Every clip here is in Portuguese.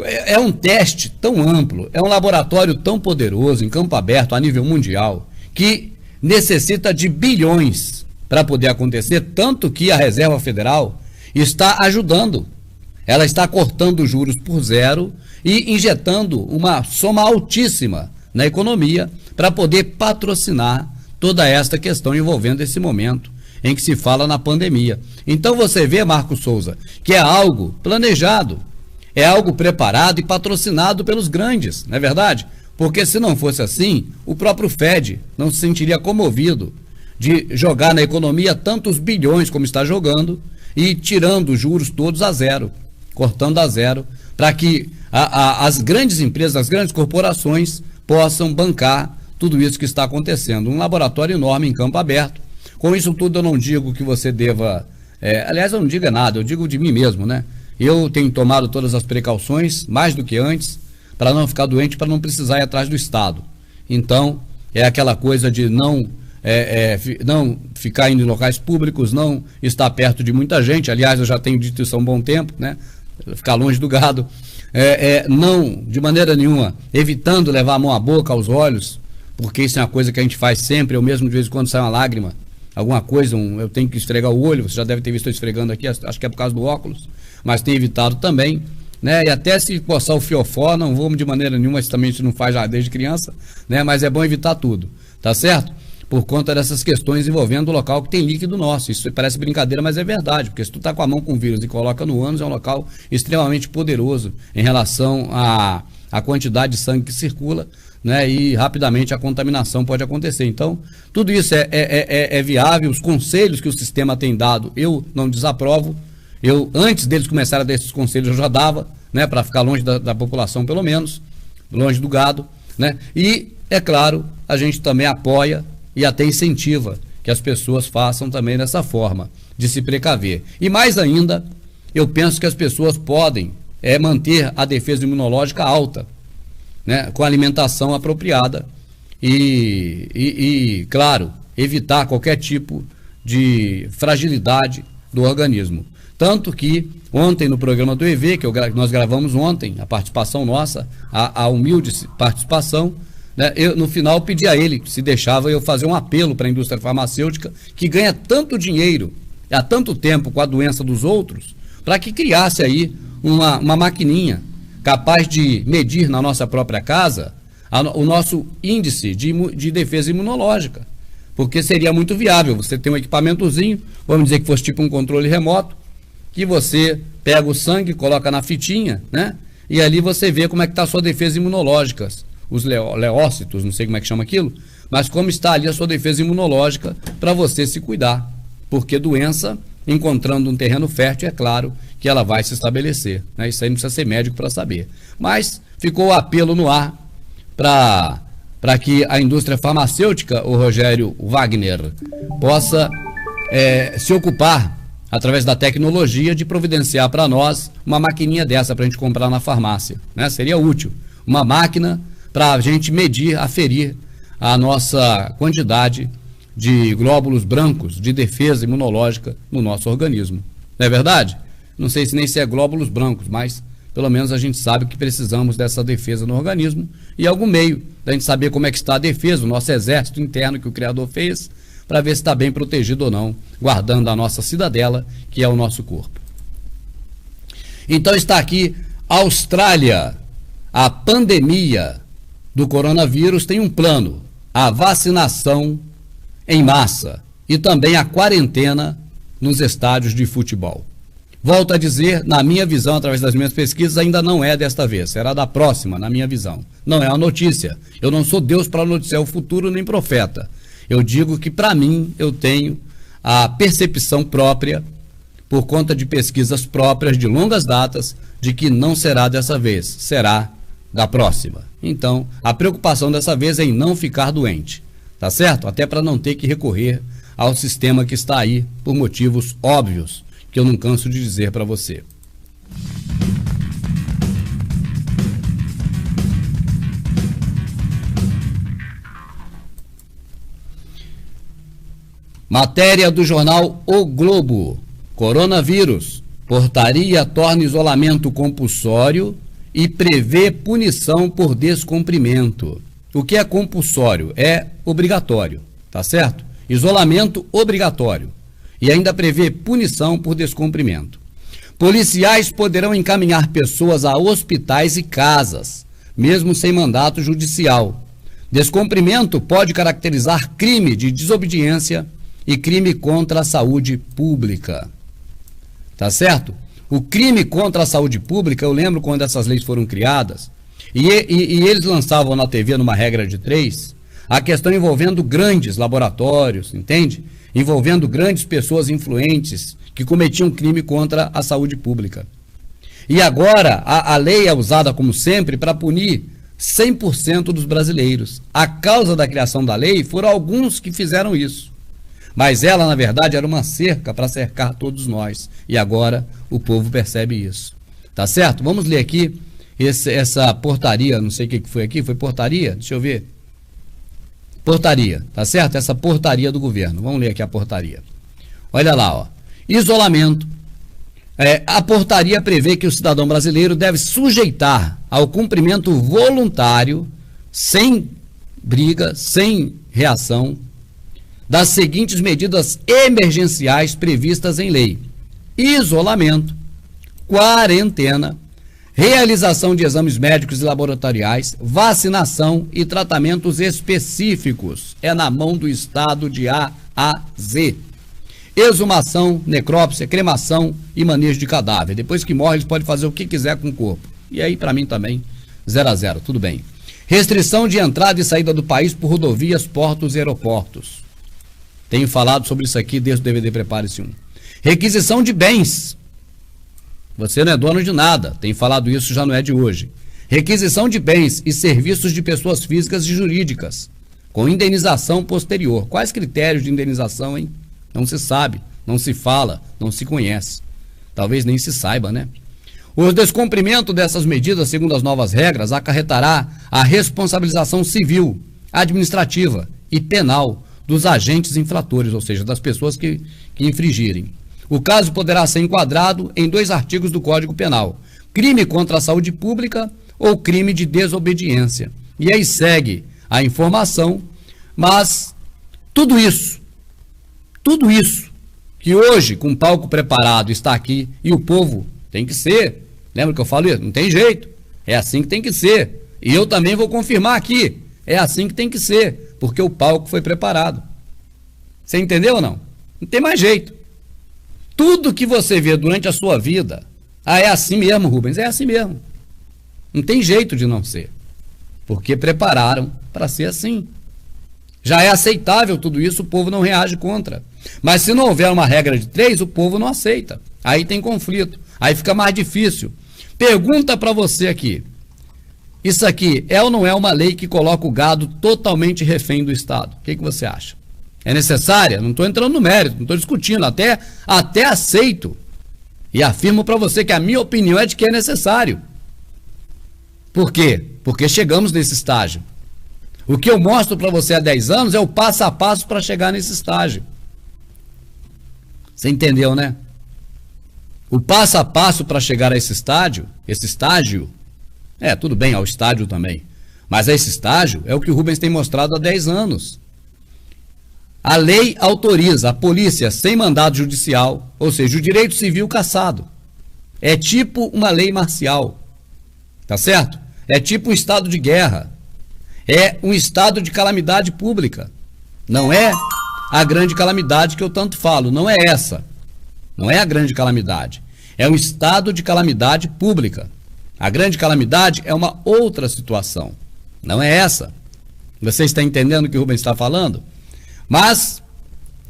É um teste tão amplo, é um laboratório tão poderoso em campo aberto a nível mundial, que necessita de bilhões para poder acontecer, tanto que a Reserva Federal está ajudando. Ela está cortando juros por zero e injetando uma soma altíssima na economia para poder patrocinar toda esta questão envolvendo esse momento em que se fala na pandemia. Então você vê, Marcos Souza, que é algo planejado, é algo preparado e patrocinado pelos grandes, não é verdade? Porque se não fosse assim, o próprio Fed não se sentiria comovido de jogar na economia tantos bilhões como está jogando e tirando os juros todos a zero, cortando a zero, para que as grandes empresas, as grandes corporações possam bancar tudo isso que está acontecendo. Um laboratório enorme em campo aberto. Com isso tudo eu não digo que você deva... aliás, eu não digo nada, eu digo de mim mesmo, né? Eu tenho tomado todas as precauções, mais do que antes, para não ficar doente, para não precisar ir atrás do Estado. Então, é aquela coisa de não ficar indo em locais públicos, não estar perto de muita gente. Aliás, eu já tenho dito isso há um bom tempo, né? Ficar longe do gado. Não, de maneira nenhuma, evitando levar a mão à boca, aos olhos, porque isso é uma coisa que a gente faz sempre. Eu mesmo, de vez em quando, sai uma lágrima, alguma coisa, eu tenho que esfregar o olho. Você já deve ter visto eu esfregando aqui, acho que é por causa do óculos, mas tem evitado também, né? E até se coçar o fiofó, não vamos de maneira nenhuma, isso também a gente não faz já desde criança, né? Mas é bom evitar tudo, tá certo? Por conta dessas questões envolvendo o local que tem líquido nosso. Isso parece brincadeira, mas é verdade, porque se tu tá com a mão com o vírus e coloca no ânus, é um local extremamente poderoso em relação à quantidade de sangue que circula, né? E rapidamente a contaminação pode acontecer. Então, tudo isso é viável. Os conselhos que o sistema tem dado, eu não desaprovo. Eu, antes deles começarem a dar esses conselhos, eu já dava, né? Para ficar longe da população, pelo menos, longe do gado, né? E, é claro, a gente também apoia e até incentiva que as pessoas façam também dessa forma, de se precaver. E mais ainda, eu penso que as pessoas podem manter a defesa imunológica alta, né, com alimentação apropriada e, claro, evitar qualquer tipo de fragilidade do organismo. Tanto que ontem no programa do EV, que nós gravamos ontem, a participação nossa, a humilde participação, né, eu, no final, pedi a ele, se deixava, eu fazer um apelo para a indústria farmacêutica, que ganha tanto dinheiro há tanto tempo com a doença dos outros, para que criasse aí uma maquininha capaz de medir na nossa própria casa o nosso índice de defesa imunológica. Porque seria muito viável você ter um equipamentozinho, vamos dizer que fosse tipo um controle remoto, que você pega o sangue, coloca na fitinha, né? E ali você vê como é que está a sua defesa imunológica. Os leócitos, não sei como é que chama aquilo, mas como está ali a sua defesa imunológica para você se cuidar, porque doença, encontrando um terreno fértil, é claro que ela vai se estabelecer, né? Isso aí não precisa ser médico para saber, mas ficou o apelo no ar para que a indústria farmacêutica, o Rogério Wagner, possa se ocupar, através da tecnologia, de providenciar para nós uma maquininha dessa para a gente comprar na farmácia, né? Seria útil, uma máquina para a gente medir, aferir a nossa quantidade de glóbulos brancos de defesa imunológica no nosso organismo. Não é verdade? Não sei se é glóbulos brancos, mas pelo menos a gente sabe que precisamos dessa defesa no organismo e algum meio da gente saber como é que está a defesa, o nosso exército interno que o Criador fez, para ver se está bem protegido ou não, guardando a nossa cidadela, que é o nosso corpo. Então está aqui Austrália. A pandemia do coronavírus tem um plano: a vacinação em massa e também a quarentena nos estádios de futebol. Volto a dizer, na minha visão, através das minhas pesquisas, ainda não é desta vez, será da próxima, na minha visão. Não é uma notícia. Eu não sou Deus para noticiar o futuro, nem profeta. Eu digo que, para mim, eu tenho a percepção própria, por conta de pesquisas próprias de longas datas, de que não será dessa vez, será da próxima. Então, a preocupação dessa vez é em não ficar doente, tá certo? Até para não ter que recorrer ao sistema que está aí, por motivos óbvios, que eu não canso de dizer para você. Matéria do jornal O Globo. Coronavírus. Portaria torna isolamento compulsório e prevê punição por descumprimento. O que é compulsório é obrigatório, tá certo? Isolamento obrigatório. E ainda prevê punição por descumprimento. Policiais poderão encaminhar pessoas a hospitais e casas, mesmo sem mandato judicial. Descumprimento pode caracterizar crime de desobediência e crime contra a saúde pública. Tá certo? O crime contra a saúde pública, eu lembro quando essas leis foram criadas, e eles lançavam na TV, numa regra de 3, a questão envolvendo grandes laboratórios, entende? Envolvendo grandes pessoas influentes que cometiam crime contra a saúde pública. E agora a lei é usada, como sempre, para punir 100% dos brasileiros. A causa da criação da lei foram alguns que fizeram isso. Mas ela, na verdade, era uma cerca para cercar todos nós. E agora o povo percebe isso. Tá certo? Vamos ler aqui essa portaria, não sei o que foi aqui, foi portaria? Deixa eu ver. Portaria, tá certo? Essa portaria do governo. Vamos ler aqui a portaria. Olha lá, ó. Isolamento. A portaria prevê que o cidadão brasileiro deve sujeitar ao cumprimento voluntário, sem briga, sem reação, das seguintes medidas emergenciais previstas em lei: isolamento, quarentena, realização de exames médicos e laboratoriais, vacinação e tratamentos específicos. É na mão do Estado de A a Z. Exumação, necrópsia, cremação e manejo de cadáver. Depois que morre, eles podem fazer o que quiser com o corpo. E aí, para mim também, 0 a 0, tudo bem. Restrição de entrada e saída do país por rodovias, portos e aeroportos. Tenho falado sobre isso aqui desde o DVD Prepare-se 1. Requisição de bens. Você não é dono de nada. Tenho falado isso, já não é de hoje. Requisição de bens e serviços de pessoas físicas e jurídicas, com indenização posterior. Quais critérios de indenização, hein? Não se sabe, não se fala, não se conhece. Talvez nem se saiba, né? O descumprimento dessas medidas, segundo as novas regras, acarretará a responsabilização civil, administrativa e penal dos agentes infratores, ou seja, das pessoas que infringirem. O caso poderá ser enquadrado em 2 artigos do Código Penal: crime contra a saúde pública ou crime de desobediência. E aí segue a informação, mas tudo isso que hoje, com o palco preparado, está aqui, e o povo tem que ser, lembra que eu falo isso? Não tem jeito, é assim que tem que ser. E eu também vou confirmar aqui, é assim que tem que ser, porque o palco foi preparado. Você entendeu ou não? Não tem mais jeito. Tudo que você vê durante a sua vida, é assim mesmo, Rubens, é assim mesmo. Não tem jeito de não ser, porque prepararam para ser assim. Já é aceitável tudo isso, o povo não reage contra. Mas se não houver uma regra de 3, o povo não aceita. Aí tem conflito, aí fica mais difícil. Pergunta para você aqui: isso aqui é ou não é uma lei que coloca o gado totalmente refém do Estado? O que você acha? É necessária? Não estou entrando no mérito, não estou discutindo, até aceito. E afirmo para você que a minha opinião é de que é necessário. Por quê? Porque chegamos nesse estágio. O que eu mostro para você há 10 anos é o passo a passo para chegar nesse estágio. Você entendeu, né? O passo a passo para chegar a esse estágio, tudo bem, ao estádio também, mas esse estágio é o que o Rubens tem mostrado há 10 anos. A lei autoriza a polícia sem mandado judicial, ou seja, o direito civil cassado. É tipo uma lei marcial, tá certo? É tipo um estado de guerra. É um estado de calamidade pública. Não é a grande calamidade que eu tanto falo, não é essa. Não é a grande calamidade. É um estado de calamidade pública. A grande calamidade é uma outra situação. Não é essa. Você está entendendo o que o Rubens está falando? Mas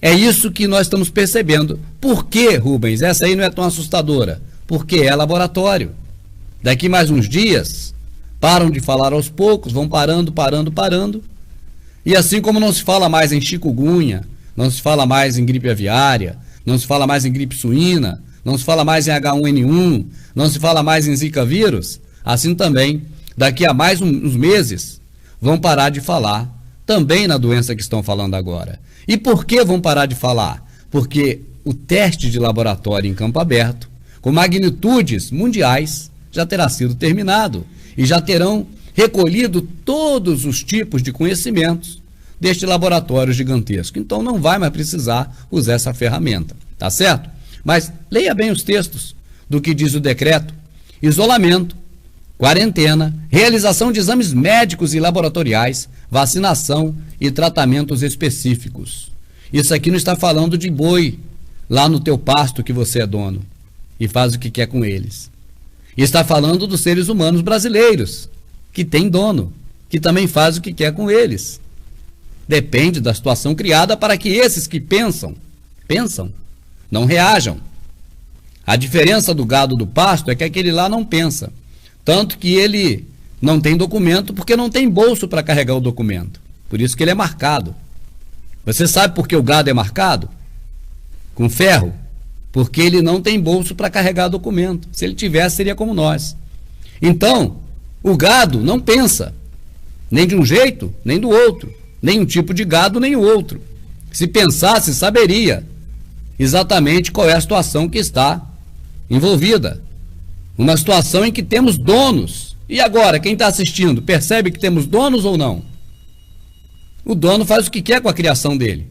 é isso que nós estamos percebendo. Por que, Rubens? Essa aí não é tão assustadora. Porque é laboratório. Daqui mais uns dias, param de falar aos poucos, vão parando. E assim como não se fala mais em chikungunya, não se fala mais em gripe aviária, não se fala mais em gripe suína, não se fala mais em H1N1, não se fala mais em Zika vírus, assim também, daqui a mais uns meses, vão parar de falar também na doença que estão falando agora. E por que vão parar de falar? Porque o teste de laboratório em campo aberto, com magnitudes mundiais, já terá sido terminado e já terão recolhido todos os tipos de conhecimentos deste laboratório gigantesco. Então não vai mais precisar usar essa ferramenta, tá certo? Mas leia bem os textos do que diz o decreto: isolamento, quarentena, realização de exames médicos e laboratoriais, vacinação e tratamentos específicos. Isso aqui não está falando de boi lá no teu pasto que você é dono e faz o que quer com eles. Está falando dos seres humanos brasileiros, que tem dono, que também faz o que quer com eles. Depende da situação criada para que esses que pensam, não reajam. A diferença do gado do pasto é que aquele lá não pensa. Tanto que ele não tem documento porque não tem bolso para carregar o documento. Por isso que ele é marcado. Você sabe por que o gado é marcado? Com ferro? Porque ele não tem bolso para carregar documento. Se ele tivesse, seria como nós. Então, o gado não pensa, nem de um jeito, nem do outro. Nem um tipo de gado, nem o outro. Se pensasse, saberia exatamente qual é a situação que está envolvida. Uma situação em que temos donos. E agora, quem está assistindo, percebe que temos donos ou não? O dono faz o que quer com a criação dele.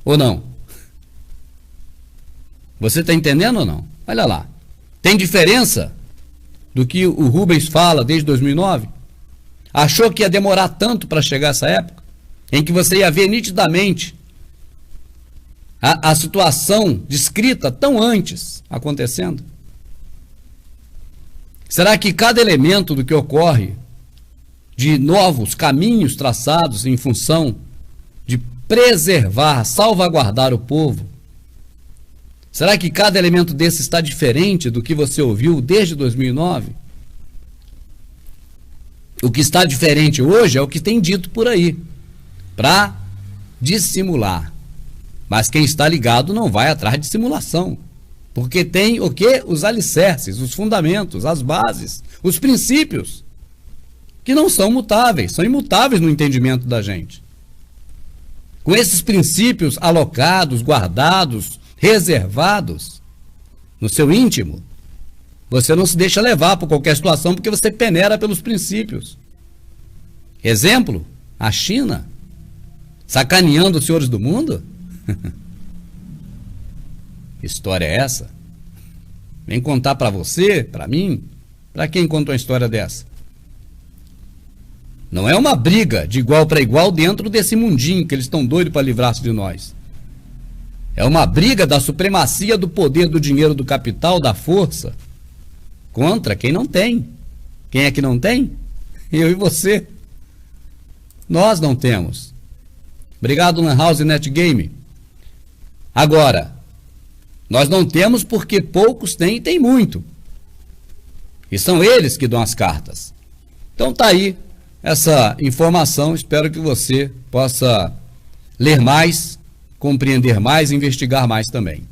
Ou não? Você está entendendo ou não? Olha lá. Tem diferença do que o Rubens fala desde 2009? Achou que ia demorar tanto para chegar essa época? Em que você ia ver nitidamente a situação descrita tão antes acontecendo? Será que cada elemento do que ocorre, de novos caminhos traçados em função de preservar, salvaguardar o povo, será que cada elemento desse está diferente do que você ouviu desde 2009? O que está diferente hoje é o que tem dito por aí, para dissimular. Mas quem está ligado não vai atrás de simulação. Porque tem o quê? Os alicerces, os fundamentos, as bases, os princípios, que não são mutáveis, são imutáveis no entendimento da gente. Com esses princípios alocados, guardados, reservados no seu íntimo, você não se deixa levar por qualquer situação porque você peneira pelos princípios. Exemplo, a China, sacaneando os senhores do mundo? História é essa? Vem contar para você, para mim, para quem conta uma história dessa? Não é uma briga de igual para igual dentro desse mundinho que eles estão doidos para livrar-se de nós. É uma briga da supremacia do poder, do dinheiro, do capital, da força, contra quem não tem. Quem é que não tem? Eu e você. Nós não temos. Obrigado, Lan House Net Game. Agora, nós não temos porque poucos têm e tem muito. E são eles que dão as cartas. Então tá aí essa informação. Espero que você possa ler mais, compreender mais e investigar mais também.